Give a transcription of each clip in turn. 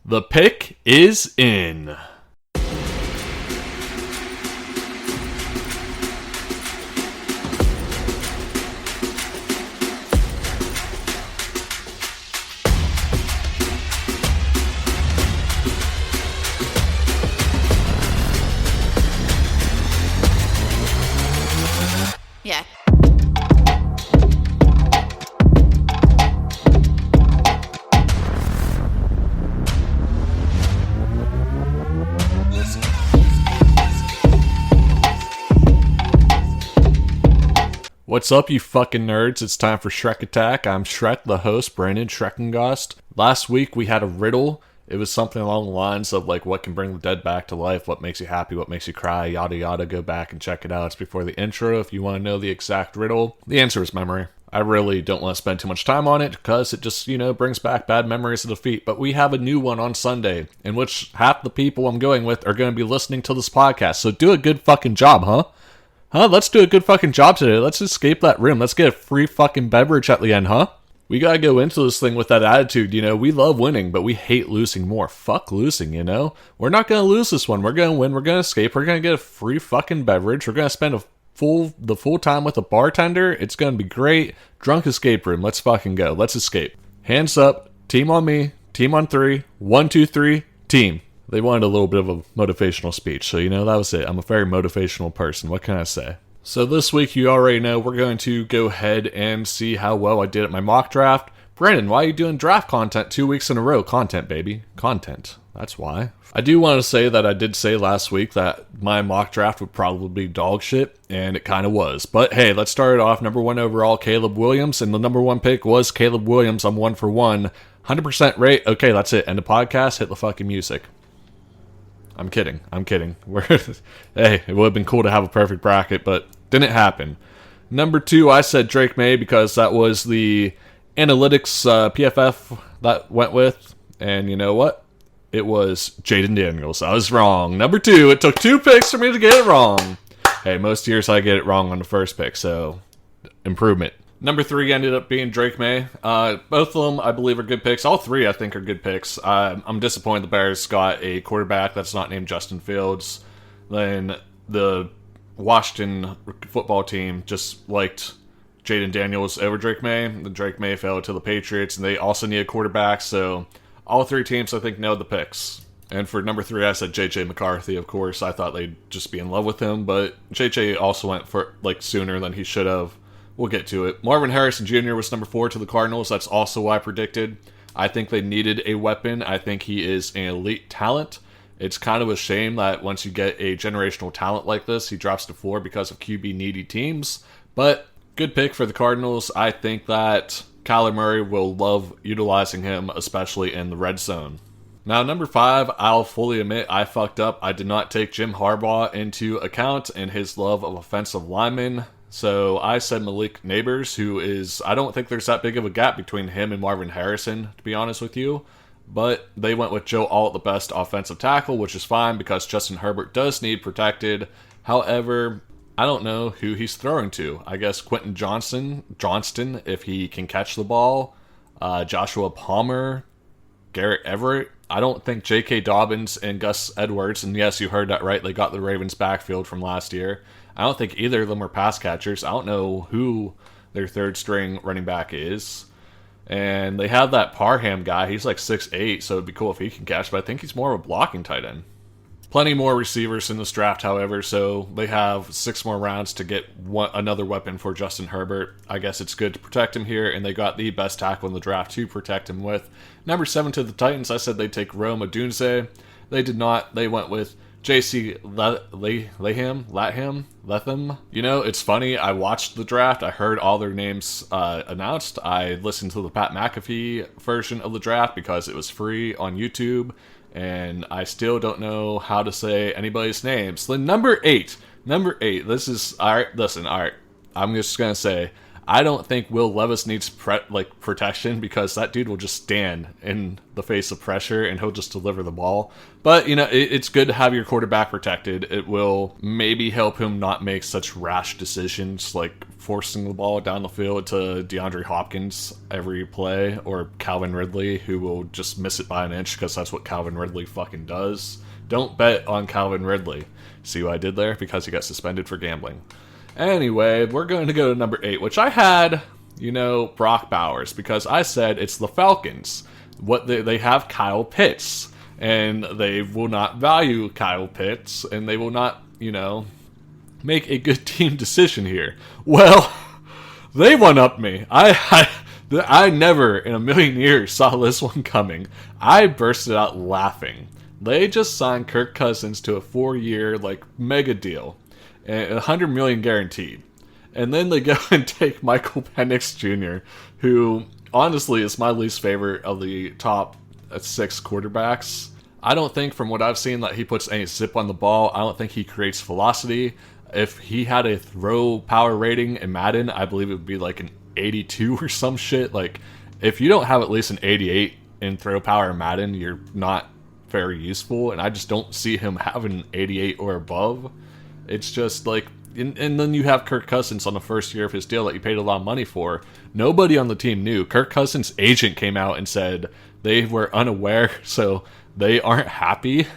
The pick is in. Yeah. What's up, you fucking nerds? It's time for Schrec Attack. I'm Schrec, the host, Brandon Schreckengast. Last week we had a riddle. It was something along the lines of like, what can bring the dead back to life? What makes you happy? What makes you cry? Yada yada. Go back and check it out. It's before the intro if you want to know the exact riddle. The answer is memory. I really don't want to spend too much time on it because it just, brings back bad memories of defeat. But we have a new one on Sunday in which half the people I'm going with are going to be listening to this podcast. So do a good fucking job, huh? Let's do a good fucking job today. Let's escape that room. Let's get a free fucking beverage at the end, huh? We gotta go into this thing with that attitude, we love winning, but we hate losing more. Fuck losing, We're not gonna lose this one. We're gonna win. We're gonna escape. We're gonna get a free fucking beverage. We're gonna spend the full time with a bartender. It's gonna be great. Drunk escape room. Let's fucking go. Let's escape. Hands up. Team on me. Team on three. 1, 2, 3. Team. They wanted a little bit of a motivational speech, so that was it. I'm a very motivational person. What can I say? So this week, you already know, we're going to go ahead and see how well I did at my mock draft. Brandon, why are you doing draft content 2 weeks in a row? Content, baby. Content. That's why. I do want to say that I did say last week that my mock draft would probably be dog shit, and it kind of was. But hey, let's start it off. Number 1 overall, Caleb Williams, and the number 1 pick was Caleb Williams. I'm 1 for 1. 100% rate. Okay, that's it. End the podcast. Hit the fucking music. I'm kidding. Hey, it would have been cool to have a perfect bracket, but didn't happen. Number 2, I said Drake May because that was the analytics PFF that went with. And you know what? It was Jaden Daniels. I was wrong. Number 2, it took 2 picks for me to get it wrong. Hey, most years I get it wrong on the first pick, so improvement. Number 3 ended up being Drake May. Both of them, I believe, are good picks. All 3, I think, are good picks. I'm disappointed the Bears got a quarterback that's not named Justin Fields. Then the Washington football team just liked Jaden Daniels over Drake May. The Drake May fell to the Patriots, and they also need a quarterback. So all 3 teams, I think, nailed the picks. And for number 3, I said J.J. McCarthy, of course. I thought they'd just be in love with him, but J.J. also went for sooner than he should have. We'll get to it. Marvin Harrison Jr. was number 4 to the Cardinals. That's also what I predicted. I think they needed a weapon. I think he is an elite talent. It's kind of a shame that once you get a generational talent like this, he drops to 4 because of QB-needy teams. But good pick for the Cardinals. I think that Kyler Murray will love utilizing him, especially in the red zone. Now, number 5, I'll fully admit I fucked up. I did not take Jim Harbaugh into account and his love of offensive linemen. So I said Malik Neighbors, who is, I don't think there's that big of a gap between him and Marvin Harrison, to be honest with you. But they went with Joe Alt, the best offensive tackle, which is fine because Justin Herbert does need protected. However, I don't know who he's throwing to. I guess Quentin Johnston, if he can catch the ball. Joshua Palmer, Garrett Everett. I don't think J.K. Dobbins and Gus Edwards, and yes, you heard that right, they got the Ravens backfield from last year. I don't think either of them are pass catchers. I don't know who their third string running back is. And they have that Parham guy. He's like 6'8", so it'd be cool if he can catch, but I think he's more of a blocking tight end. Plenty more receivers in this draft, however, so they have 6 more rounds to get another weapon for Justin Herbert. I guess it's good to protect him here, and they got the best tackle in the draft to protect him with. Number 7 to the Titans, I said they'd take Rome Odunze. They did not. They went with J.C. Latham. It's funny. I watched the draft. I heard all their names announced. I listened to the Pat McAfee version of the draft because it was free on YouTube. And I still don't know how to say anybody's names. So number 8. This is, all right, listen, all right. I'm just going to say, I don't think Will Levis needs protection because that dude will just stand in the face of pressure and he'll just deliver the ball. But, it's good to have your quarterback protected. It will maybe help him not make such rash decisions like forcing the ball down the field to DeAndre Hopkins every play, or Calvin Ridley, who will just miss it by an inch because that's what Calvin Ridley fucking does. Don't bet on Calvin Ridley. See what I did there? Because he got suspended for gambling. Anyway, we're going to go to number 8, which I had, Brock Bowers, because I said it's the Falcons. They have Kyle Pitts, and they will not value Kyle Pitts, and they will not, make a good team decision here. Well, they one-upped me. I never in a million years saw this one coming. I bursted out laughing. They just signed Kirk Cousins to a 4-year, mega deal. $100 million guaranteed. And then they go and take Michael Penix Jr., who honestly is my least favorite of the top 6 quarterbacks. I don't think, from what I've seen, that he puts any zip on the ball. I don't think he creates velocity. If he had a throw power rating in Madden, I believe it would be an 82 or some shit. If you don't have at least an 88 in throw power in Madden, you're not very useful. And I just don't see him having an 88 or above. It's just and then you have Kirk Cousins on the first year of his deal that you paid a lot of money for. Nobody on the team knew. Kirk Cousins' agent came out and said they were unaware, so they aren't happy.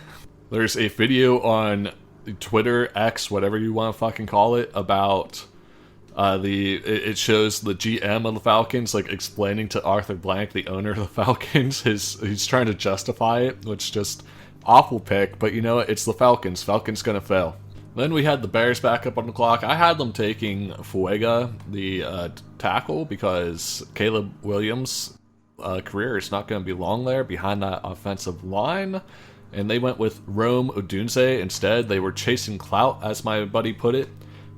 There's a video on Twitter, X, whatever you want to fucking call it, about it shows the GM of the Falcons explaining to Arthur Blank, the owner of the Falcons, he's trying to justify it, which just awful pick, but it's the Falcons. Falcons gonna fail. Then we had the Bears back up on the clock. I had them taking Fuega, the tackle, because Caleb Williams' career is not going to be long there behind that offensive line. And they went with Rome Odunze instead. They were chasing clout, as my buddy put it.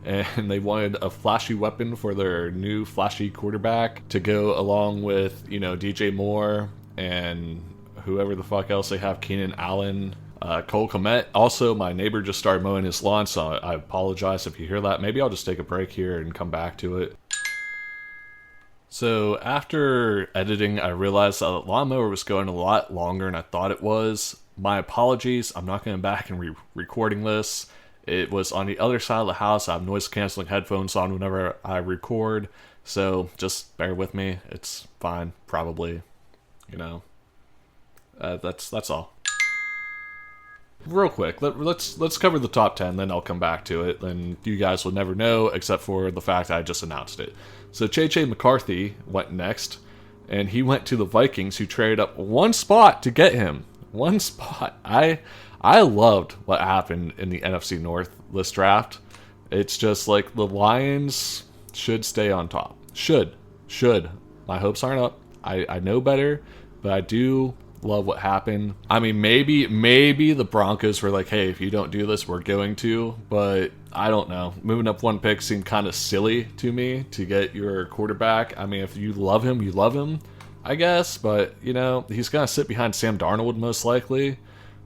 And they wanted a flashy weapon for their new flashy quarterback to go along with, DJ Moore and whoever the fuck else they have, Keenan Allen. Cole Kmet. Also, my neighbor just started mowing his lawn, so I apologize if you hear that. Maybe I'll just take a break here and come back to it. So, after editing, I realized that the lawnmower was going a lot longer than I thought it was. My apologies. I'm not going back and recording this. It was on the other side of the house. I have noise-canceling headphones on whenever I record, so just bear with me. It's fine, probably. That's all. Real quick, let's cover the top 10, then I'll come back to it. Then you guys will never know, except for the fact that I just announced it. So J.J. McCarthy went next, and he went to the Vikings, who traded up one spot to get him. One spot. I loved what happened in the NFC North this draft. It's just the Lions should stay on top. Should. My hopes aren't up. I know better, but I do love what happened. I mean, maybe the Broncos were hey, if you don't do this, we're going to. But I don't know. Moving up one pick seemed kind of silly to me to get your quarterback. I mean, if you love him, you love him, I guess. But, he's going to sit behind Sam Darnold most likely.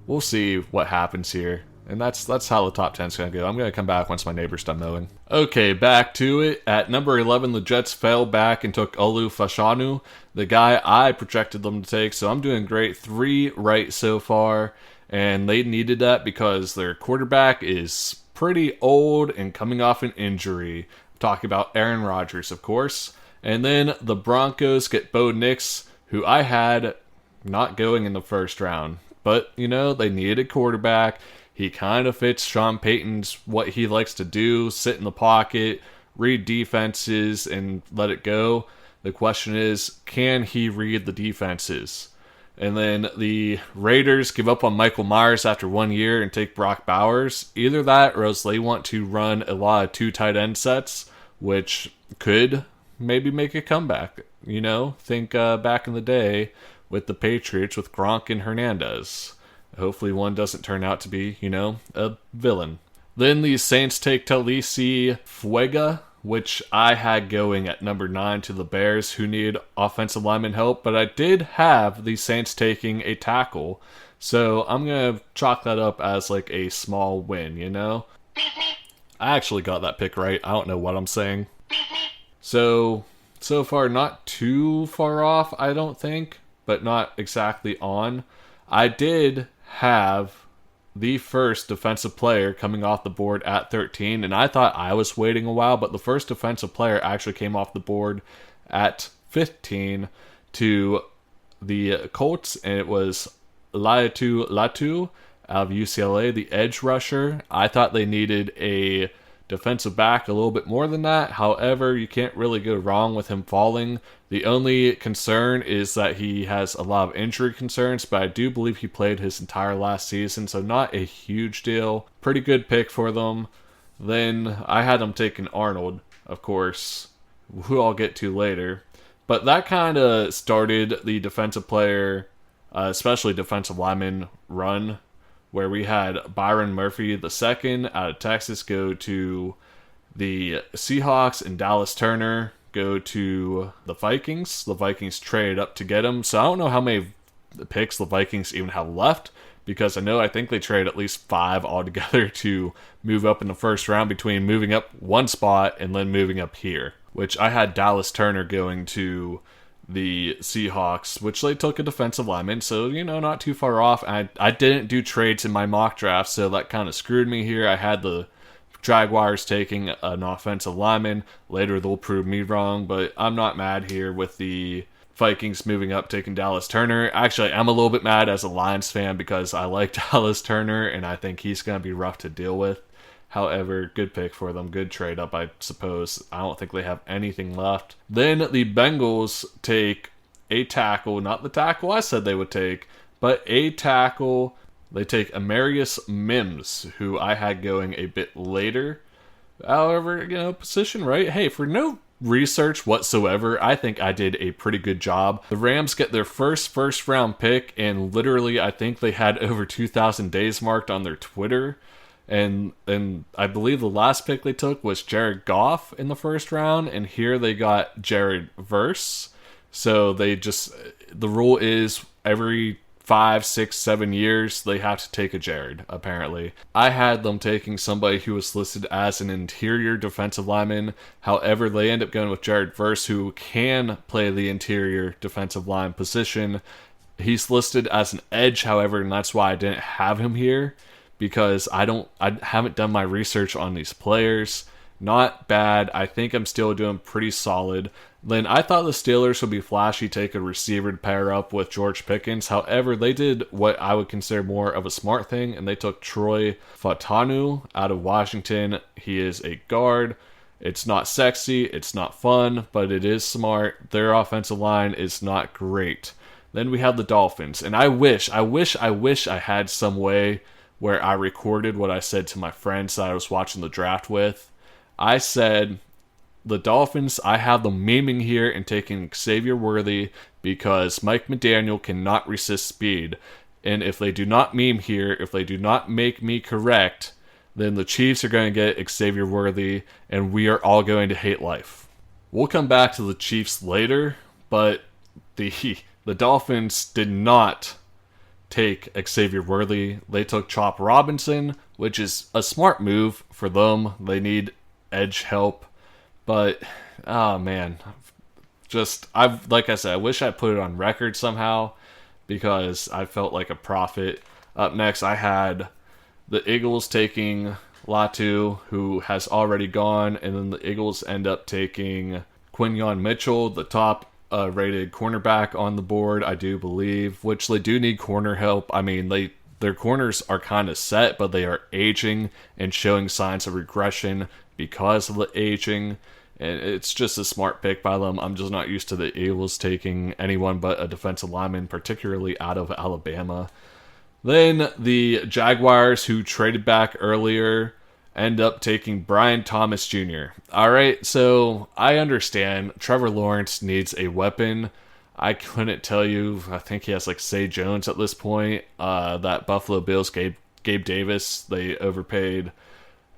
We'll see what happens here. And that's how the top 10 is going to go. I'm going to come back once my neighbor's done mowing. Okay, back to it. At number 11, the Jets fell back and took Olu Fashanu, the guy I projected them to take. So I'm doing great. 3 right so far. And they needed that because their quarterback is pretty old and coming off an injury. I'm talking about Aaron Rodgers, of course. And then the Broncos get Bo Nix, who I had not going in the first round. But, they needed a quarterback. He kind of fits Sean Payton's what he likes to do, sit in the pocket, read defenses, and let it go. The question is, can he read the defenses? And then the Raiders give up on Michael Myers after 1 year and take Brock Bowers. Either that, or else they want to run a lot of 2 tight end sets, which could maybe make a comeback. Think back in the day with the Patriots with Gronk and Hernandez. Hopefully one doesn't turn out to be, a villain. Then the Saints take Talisi Fuega, which I had going at number 9 to the Bears, who need offensive lineman help. But I did have the Saints taking a tackle. So I'm going to chalk that up as a small win, I actually got that pick right. I don't know what I'm saying. So far, not too far off, I don't think, but not exactly on. I did have the first defensive player coming off the board at 13, and I thought I was waiting a while, but the first defensive player actually came off the board at 15 to the Colts, and it was Laiatu Latu out of UCLA, the edge rusher. I thought they needed a defensive back a little bit more than that. However, you can't really go wrong with him falling. The only concern is that he has a lot of injury concerns, but I do believe he played his entire last season, so not a huge deal. Pretty good pick for them. Then I had them taking Arnold, of course, who I'll get to later. But that kind of started the defensive player, especially defensive lineman run, where we had Byron Murphy II out of Texas go to the Seahawks, and Dallas Turner go to the Vikings. The Vikings traded up to get him. So I don't know how many picks the Vikings even have left, because I think they traded at least 5 altogether to move up in the first round, between moving up one spot and then moving up here, which I had Dallas Turner going to the Seahawks, which they took a defensive lineman, so, not too far off. I didn't do trades in my mock draft, so that kind of screwed me here. I had the Jaguars taking an offensive lineman. Later, they'll prove me wrong, but I'm not mad here with the Vikings moving up, taking Dallas Turner. Actually, I'm a little bit mad as a Lions fan, because I like Dallas Turner, and I think he's going to be rough to deal with. However, good pick for them. Good trade up, I suppose. I don't think they have anything left. Then the Bengals take a tackle. Not the tackle I said they would take, but a tackle. They take Amarius Mims, who I had going a bit later. However, position right. Hey, for no research whatsoever, I think I did a pretty good job. The Rams get their first round pick, and literally I think they had over 2,000 days marked on their Twitter. And I believe the last pick they took was Jared Goff in the first round, and here they got Jared Verse. So the rule is every 5, 6, 7 years they have to take a Jared, apparently. I had them taking somebody who was listed as an interior defensive lineman. However, they end up going with Jared Verse, who can play the interior defensive line position. He's listed as an edge, however, and that's why I didn't have him here, because I haven't done my research on these players. Not bad. I think I'm still doing pretty solid. Then I thought the Steelers would be flashy, take a receiver to pair up with George Pickens. However, they did what I would consider more of a smart thing, and they took Troy Fautanu out of Washington. He is a guard. It's not sexy, it's not fun, but it is smart. Their offensive line is not great. Then we have the Dolphins, and I wish I had some way where I recorded what I said to my friends that I was watching the draft with. I said, the Dolphins, I have them memeing here and taking Xavier Worthy, because Mike McDaniel cannot resist speed. And if they do not meme here, if they do not make me correct, then the Chiefs are going to get Xavier Worthy, and we are all going to hate life. We'll come back to the Chiefs later, but the Dolphins did not take Xavier Worthy. They took Chop Robinson, which is a smart move for them. They need edge help. But, oh man, like I said, I wish I put it on record somehow, because I felt like a prophet. Up next, I had the Eagles taking Latu, who has already gone, and then the Eagles end up taking Quinyon Mitchell, the top rated cornerback on the board, I do believe, which they do need corner help. I mean, their corners are kind of set, but they are aging and showing signs of regression because of the aging, and it's just a smart pick by them. I'm just not used to the Eagles taking anyone but a defensive lineman, particularly out of Alabama. Then the Jaguars, who traded back earlier, end up taking Brian Thomas Jr. Alright, so I understand Trevor Lawrence needs a weapon. I couldn't tell you, I think he has like Say Jones at this point. That Buffalo Bills Gabe Davis, they overpaid.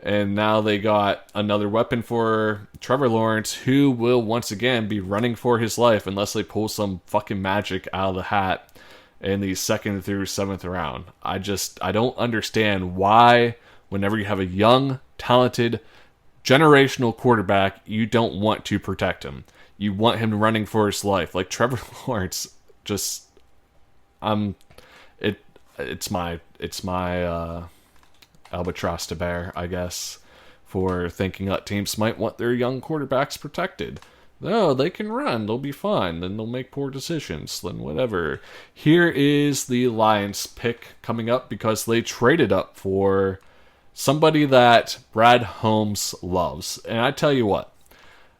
And now they got another weapon for Trevor Lawrence, who will once again be running for his life unless they pull some fucking magic out of the hat in the 2nd through 7th round. I don't understand why, whenever you have a young, talented generational quarterback, you don't want to protect him. You want him running for his life. Like Trevor Lawrence, just it's my albatross to bear, I guess, for thinking that teams might want their young quarterbacks protected. No, they can run. They'll be fine. Then they'll make poor decisions. Then whatever. Here is the Lions pick coming up because they traded up for somebody that Brad Holmes loves. And I tell you what,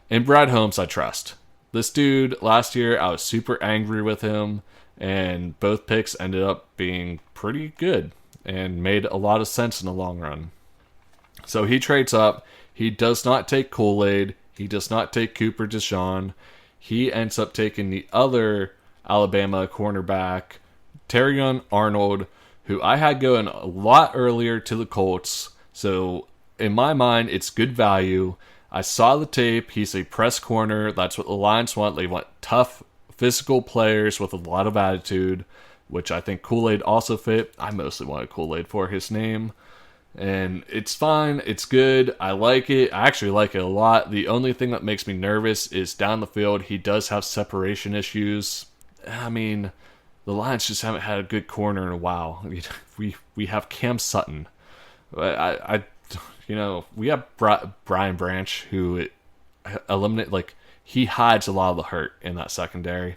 in Brad Holmes I trust. This dude, last year, I was super angry with him, and both picks ended up being pretty good and made a lot of sense in the long run. So he trades up. He does not take Kool-Aid. He does not take Cooper DeJean. He ends up taking the other Alabama cornerback, Terrion Arnold, who I had going a lot earlier to the Colts. So in my mind, it's good value. I saw the tape. He's a press corner. That's what the Lions want. They want tough, physical players with a lot of attitude, which I think Kool-Aid also fit. I mostly wanted Kool-Aid for his name. And it's fine. It's good. I like it. I actually like it a lot. The only thing that makes me nervous is down the field. He does have separation issues. I mean, the Lions just haven't had a good corner in a while. I mean, we have Cam Sutton. We have Brian Branch, who he hides a lot of the hurt in that secondary.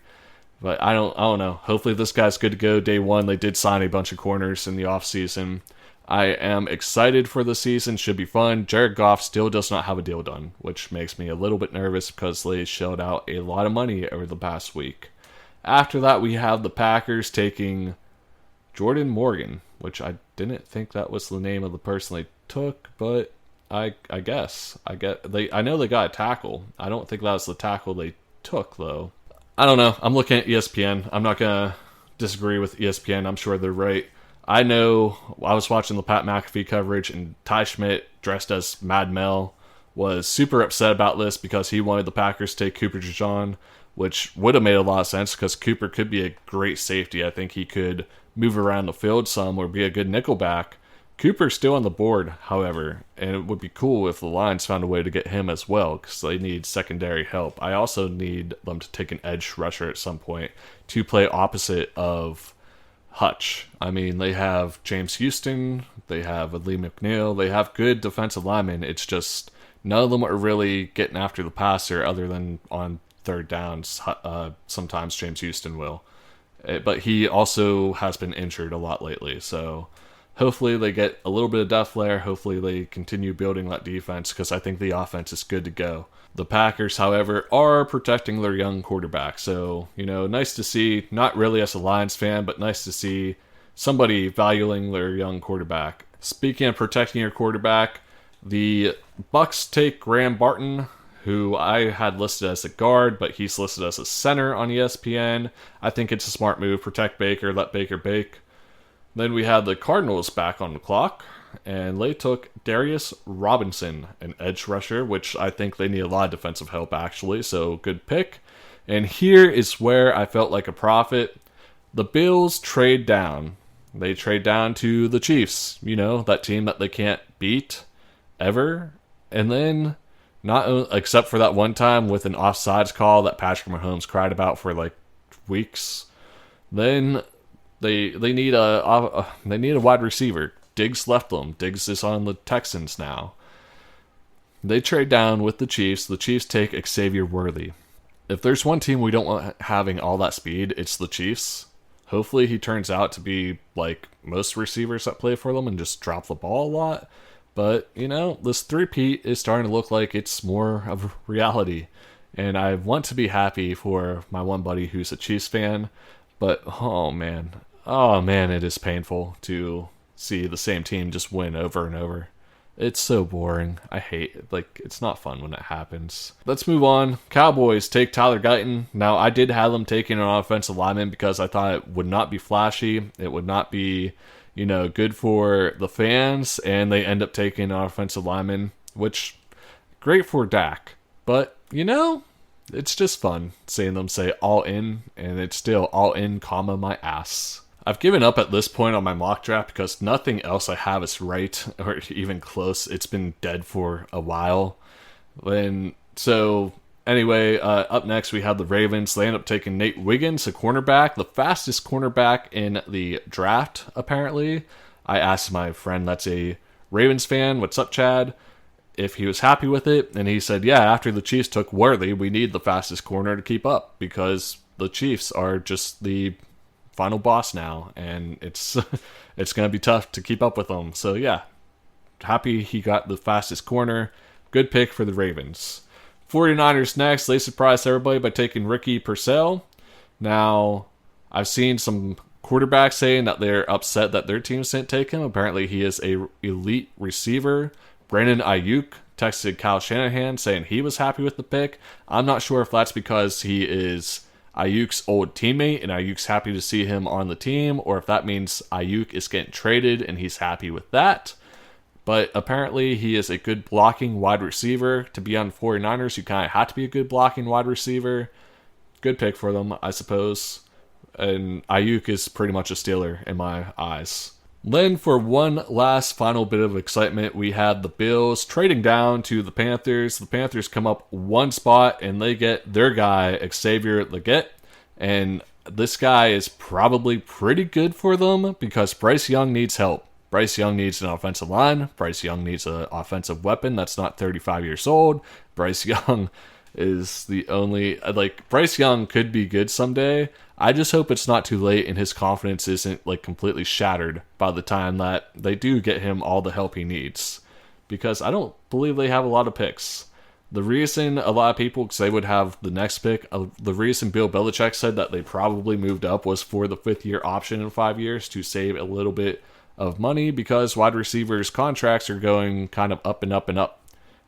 But I don't know. Hopefully this guy's good to go day one. They did sign a bunch of corners in the offseason. I am excited for the season. Should be fun. Jared Goff still does not have a deal done, which makes me a little bit nervous because they shelled out a lot of money over the past week. After that, we have the Packers taking Jordan Morgan, which I didn't think that was the name of the person they took, but I guess. I know they got a tackle. I don't think that was the tackle they took, though. I don't know. I'm looking at ESPN. I'm not going to disagree with ESPN. I'm sure they're right. I know I was watching the Pat McAfee coverage, and Ty Schmidt, dressed as Mad Mel, was super upset about this because he wanted the Packers to take Cooper DeJean, which would have made a lot of sense because Cooper could be a great safety. I think he could move around the field some or be a good nickelback. Cooper's still on the board, however, and it would be cool if the Lions found a way to get him as well because they need secondary help. I also need them to take an edge rusher at some point to play opposite of Hutch. I mean, they have James Houston, they have Lee McNeil, they have good defensive linemen. It's just none of them are really getting after the passer other than on third downs. Sometimes James Houston will. But he also has been injured a lot lately, so hopefully they get a little bit of depth there. Hopefully they continue building that defense because I think the offense is good to go. The Packers, however, are protecting their young quarterback. So, nice to see, not really as a Lions fan, but nice to see somebody valuing their young quarterback. Speaking of protecting your quarterback, the Bucs take Graham Barton, who I had listed as a guard, but he's listed as a center on ESPN. I think it's a smart move. Protect Baker, let Baker bake. Then we have the Cardinals back on the clock, and they took Darius Robinson, an edge rusher, which I think they need a lot of defensive help, actually, so good pick. And here is where I felt like a prophet. The Bills trade down. They trade down to the Chiefs, that team that they can't beat ever. And then, not except for that one time with an offsides call that Patrick Mahomes cried about for weeks, then They need a wide receiver. Diggs left them. Diggs is on the Texans now. They trade down with the Chiefs. The Chiefs take Xavier Worthy. If there's one team we don't want having all that speed, it's the Chiefs. Hopefully he turns out to be like most receivers that play for them and just drop the ball a lot. But, this three-peat is starting to look like it's more of a reality. And I want to be happy for my one buddy who's a Chiefs fan. But, oh man, it is painful to see the same team just win over and over. It's so boring. I hate it. It's not fun when it happens. Let's move on. Cowboys take Tyler Guyton. Now, I did have them taking an offensive lineman because I thought it would not be flashy. It would not be, good for the fans. And they end up taking an offensive lineman, which, great for Dak. But, it's just fun seeing them say all in, and it's still all in, my ass. I've given up at this point on my mock draft because nothing else I have is right or even close. It's been dead for a while. Anyway, up next we have the Ravens. They end up taking Nate Wiggins, a cornerback, the fastest cornerback in the draft, apparently. I asked my friend that's a Ravens fan, what's up, Chad, if he was happy with it, and he said, yeah, after the Chiefs took Worthy, we need the fastest corner to keep up because the Chiefs are just the final boss now, and it's it's going to be tough to keep up with them. So yeah, happy he got the fastest corner. Good pick for the Ravens. 49ers next. They surprised everybody by taking Ricky Purcell. Now, I've seen some quarterbacks saying that they're upset that their teams didn't take him. Apparently, he is a elite receiver. Brandon Ayuk texted Kyle Shanahan saying he was happy with the pick. I'm not sure if that's because he is Ayuk's old teammate and Ayuk's happy to see him on the team, or if that means Ayuk is getting traded and he's happy with that. But apparently he is a good blocking wide receiver. To be on the 49ers, you kind of have to be a good blocking wide receiver. Good pick for them, I suppose. And Ayuk is pretty much a Steeler in my eyes. Then for one last final bit of excitement, we had the Bills trading down to the Panthers. The Panthers come up one spot and they get their guy, Xavier Leggett. And this guy is probably pretty good for them because Bryce Young needs help. Bryce Young needs an offensive line. Bryce Young needs an offensive weapon that's not 35 years old. Bryce Young is the only... Bryce Young could be good someday. I just hope it's not too late and his confidence isn't, completely shattered by the time that they do get him all the help he needs. Because I don't believe they have a lot of picks. The reason a lot of people say would have the next pick, the reason Bill Belichick said that they probably moved up was for the 5th-year option in 5 years to save a little bit of money because wide receivers' contracts are going kind of up and up and up,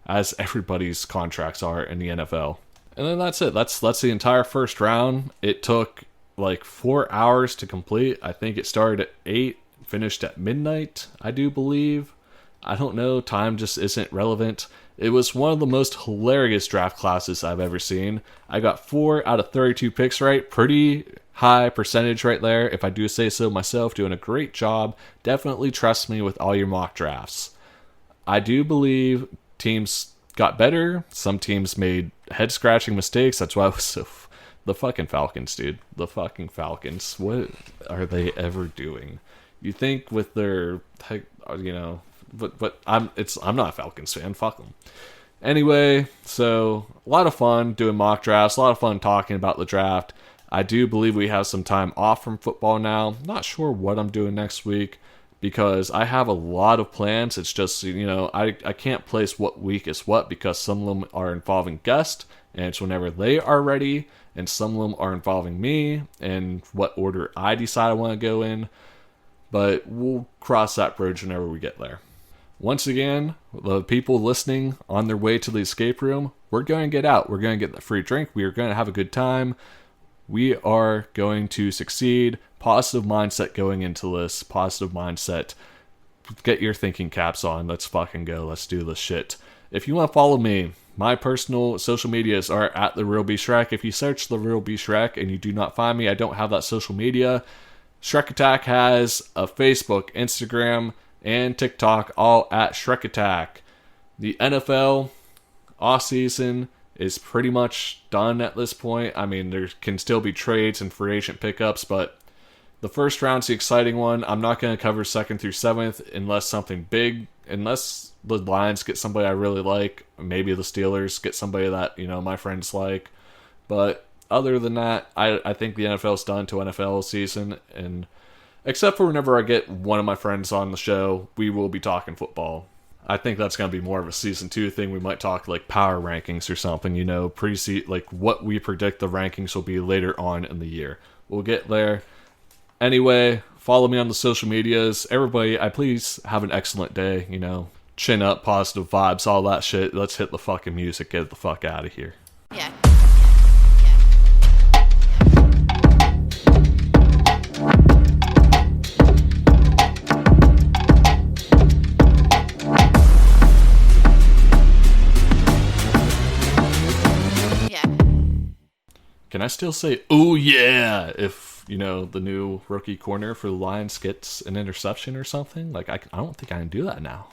as everybody's contracts are in the NFL. And then that's it. That's the entire first round. It took 4 hours to complete. I think it started at 8, finished at midnight, I do believe. I don't know. Time just isn't relevant. It was one of the most hilarious draft classes I've ever seen. I got 4 out of 32 picks right. Pretty high percentage right there, if I do say so myself. Doing a great job. Definitely trust me with all your mock drafts. I do believe teams got better. Some teams made head-scratching mistakes. That's why I was so... The fucking Falcons, dude. The fucking Falcons. What are they ever doing? You think with their... But I'm not a Falcons fan. Fuck them. Anyway, so a lot of fun doing mock drafts. A lot of fun talking about the draft. I do believe we have some time off from football now. Not sure what I'm doing next week because I have a lot of plans. It's just, I can't place what week is what because some of them are involving guests and it's whenever they are ready, and some of them are involving me and what order I decide I want to go in. But we'll cross that bridge whenever we get there. Once again, the people listening on their way to the escape room, we're going to get out. We're going to get the free drink. We are going to have a good time. We are going to succeed. Positive mindset going into this. Positive mindset. Get your thinking caps on. Let's fucking go. Let's do this shit. If you want to follow me, my personal social medias are at The Real B Schrec. If you search The Real B Schrec and you do not find me, I don't have that social media. Schrec Attack has a Facebook, Instagram, and TikTok, all at Schrec Attack. The NFL offseason is pretty much done at this point. I mean, there can still be trades and free agent pickups, but the first round's the exciting one. I'm not going to cover 2nd through 7th unless something big, unless the Lions get somebody I really like. Maybe the Steelers get somebody that, my friends like. But other than that, I think the NFL's done to NFL season, and except for whenever I get one of my friends on the show, we will be talking football. I think that's going to be more of a season 2 thing. We might talk power rankings or something, what we predict the rankings will be later on in the year. We'll get there. Anyway, follow me on the social medias. Everybody, please have an excellent day, chin up, positive vibes, all that shit. Let's hit the fucking music, get the fuck out of here. Yeah. Can I still say, "Oh yeah," if the new rookie corner for the Lions gets an interception or something, like I don't think I can do that now.